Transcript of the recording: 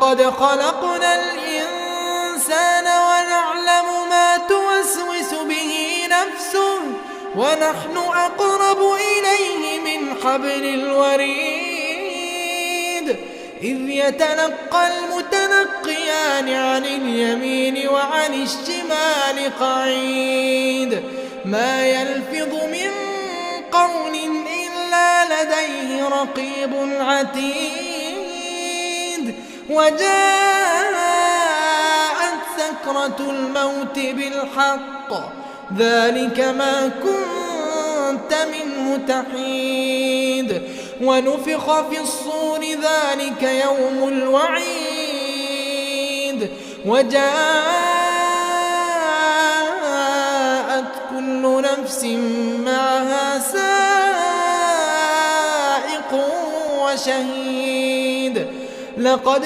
لقد خلقنا الإنسان ونعلم ما توسوس به نفسه ونحن أقرب إليه من حبل الوريد إذ يتلقى المتلقيان عن اليمين وعن الشمال قعيد ما يلفظ من قول إلا لديه رقيب عتيد وجاءت سكرة الموت بالحق ذلك ما كنت منه تحيد ونفخ في الصور ذلك يوم الوعيد وجاءت كل نفس معها سائق وشهيد لقد